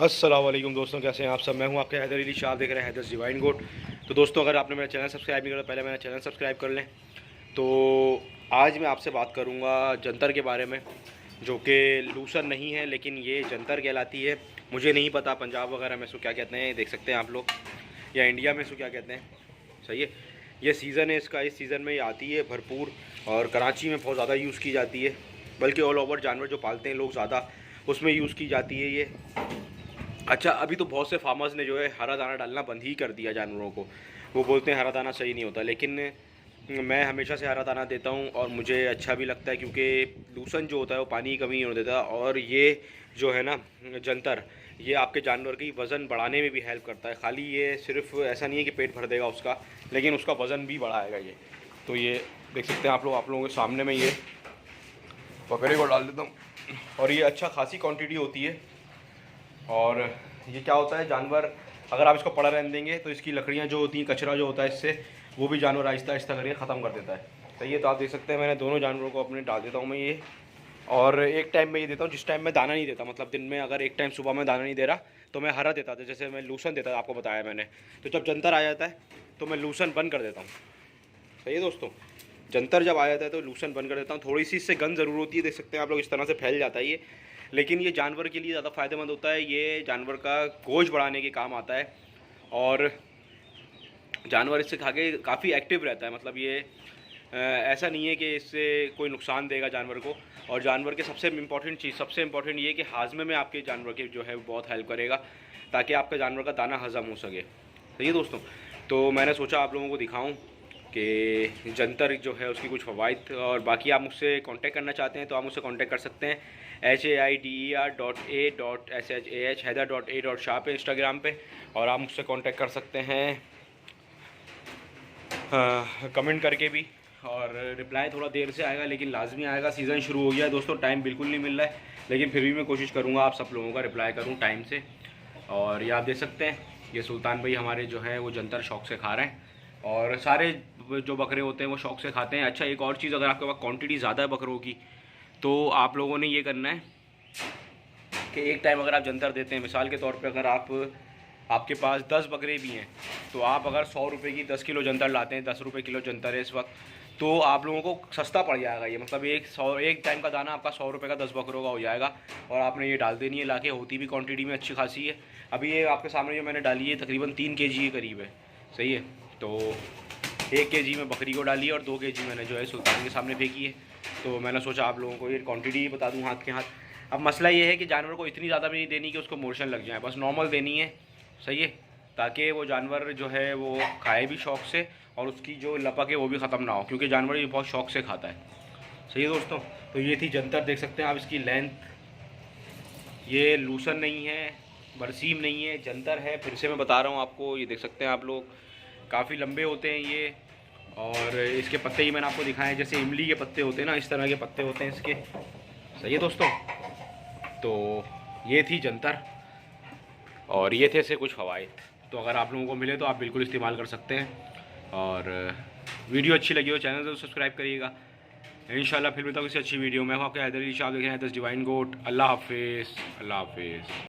अस्सलाम वालेकुम दोस्तों, कैसे हैं आप सब। मैं हूं आपके हैदर अली शाह, देख रहे हैं हैदर डिवाइन गोट। तो दोस्तों, अगर आपने मेरा चैनल सब्सक्राइब नहीं करा, पहले मेरा चैनल सब्सक्राइब कर लें। तो आज मैं आपसे बात करूंगा जंतर के बारे में, जो कि लूसर नहीं है लेकिन ये जंतर कहलाती है। मुझे नहीं पता पंजाब वगैरह में इसको क्या कहते हैं, देख सकते हैं आप लोग, या इंडिया में इसको क्या कहते हैं। सही है, ये सीज़न है इसका, इस सीज़न में ये आती है भरपूर, और कराची में बहुत ज़्यादा यूज़ की जाती है, बल्कि ऑल ओवर जानवर जो पालते हैं लोग ज़्यादा, उसमें यूज़ की जाती है ये। अच्छा, अभी तो बहुत से फार्मर्स ने जो है हरा दाना डालना बंद ही कर दिया जानवरों को। वो बोलते हैं हरा दाना सही नहीं होता, लेकिन मैं हमेशा से हरा दाना देता हूँ और मुझे अच्छा भी लगता है, क्योंकि लूसन जो होता है वो पानी की कमी नहीं होने देता। और ये जो है ना जंतर, ये आपके जानवर की वज़न बढ़ाने में भी हेल्प करता है। खाली ये सिर्फ ऐसा नहीं है कि पेट भर देगा उसका, लेकिन उसका वज़न भी बढ़ाएगा ये। तो ये देख सकते हैं आप लोगों के सामने में ये बकरे को डाल देता हूँ, और ये अच्छा खासी क्वान्टिटी होती है। और ये क्या होता है, जानवर अगर आप इसको पड़ा रहने देंगे तो इसकी लकड़ियाँ जो होती हैं, कचरा जो होता है इससे, वो भी जानवर आहिस्ता आहिस्ता करके ख़त्म कर देता है। तो ये तो आप देख सकते हैं, मैंने दोनों जानवरों को अपने डाल देता हूँ मैं ये। और एक टाइम में ये देता हूँ जिस टाइम मैं दाना नहीं देता, मतलब दिन में अगर एक टाइम सुबह में दाना नहीं दे रहा तो मैं हरा देता था, जैसे मैं लूसन देता था, आपको बताया मैंने। तो जब जंतर आ जाता है तो मैं लूसन बंद कर देता हूँ। सही है दोस्तों, जंतर जब आ जाता है तो लूसन बंद कर देता हूँ। थोड़ी सी इससे गंध ज़रूर होती है, देख सकते हैं आप लोग, इस तरह से फैल जाता है ये। लेकिन ये जानवर के लिए ज़्यादा फ़ायदेमंद होता है, ये जानवर का गोश्त बढ़ाने के काम आता है। और जानवर इससे खा के काफ़ी एक्टिव रहता है, मतलब ये ऐसा नहीं है कि इससे कोई नुकसान देगा जानवर को। और जानवर के सबसे इम्पॉर्टेंट ये कि हाजमे में आपके जानवर के जो है बहुत हेल्प करेगा, ताकि आपका जानवर का दाना हज़म हो सके। सही है दोस्तों, तो मैंने सोचा आप लोगों को दिखाऊं कि जंतर जो है उसकी कुछ फ़वाइद। और बाकी आप मुझसे कांटेक्ट करना चाहते हैं तो आप मुझसे कांटेक्ट कर सकते हैं HAIDER.A.SHAH हैदर.A.शाह पे इंस्टाग्राम पे। और आप मुझसे कांटेक्ट कर सकते हैं कमेंट करके भी। और रिप्लाई थोड़ा देर से आएगा, लेकिन लाजमी आएगा। सीज़न शुरू हो गया है दोस्तों, टाइम बिल्कुल नहीं मिल रहा है, लेकिन फिर भी मैं कोशिश करूँगा आप सब लोगों का रिप्लाई करूँ टाइम से। और ये आप देख सकते हैं, ये सुल्तान भाई हमारे जो है वो जंतर शौक से खा रहे हैं, और सारे जो बकरे होते हैं वो शौक से खाते हैं। अच्छा, एक और चीज़, अगर आपके पास क्वांटिटी ज़्यादा है बकरों की, तो आप लोगों ने ये करना है कि एक टाइम अगर आप जंतर देते हैं, मिसाल के तौर पे अगर आपके पास 10 बकरे भी हैं, तो आप अगर 100 रुपये की 10 किलो जंतर लाते हैं, 10 रुपये किलो जंतर है इस वक्त, तो आप लोगों को सस्ता पड़ जाएगा ये। मतलब एक टाइम का दाना आपका 100 रुपये का 10 बकरों का हो जाएगा, और आपने ये डाल देनी है लाके। होती भी क्वांटिटी में अच्छी खासी है। अभी ये आपके सामने जो मैंने डाली है तकरीबन 3 kg के करीब है। सही है, तो 1 kg में बकरी को डाली है और 2 kg मैंने जो है सुल्तान के सामने फेंकी है। तो मैंने सोचा आप लोगों को ये क्वांटिटी बता दूँ हाथ के हाथ। अब मसला ये है कि जानवर को इतनी ज़्यादा भी नहीं देनी कि उसको मोशन लग जाए, बस नॉर्मल देनी है। सही है, ताकि वो जानवर जो है वो खाए भी शौक़ से, और उसकी जो लपक है वो भी ख़त्म ना हो, क्योंकि जानवर ये बहुत शौक़ से खाता है। सही है दोस्तों, तो ये थी जंतर, देख सकते हैं आप इसकी लेंथ। ये लूसन नहीं है, बरसीम नहीं है, जंतर है। फिर से मैं बता रहा हूँ आपको, ये देख सकते हैं आप लोग, काफ़ी लंबे होते हैं ये। और इसके पत्ते ही मैंने आपको दिखाए, जैसे इमली के पत्ते होते हैं ना, इस तरह के पत्ते होते हैं इसके। सही है दोस्तों, तो ये थी जंतर, और ये थे इससे कुछ फ़वाइद। तो अगर आप लोगों को मिले तो आप बिल्कुल इस्तेमाल कर सकते हैं। और वीडियो अच्छी लगी हो चैनल को सब्सक्राइब करिएगा। इंशाल्लाह फिर मिलता हूँ किसी अच्छी वीडियो में। आपके हैदर अली शाह, देख रहे हैं हैदर डिवाइन गोट। अल्लाह हाफिज़, अल्लाह हाफिज़।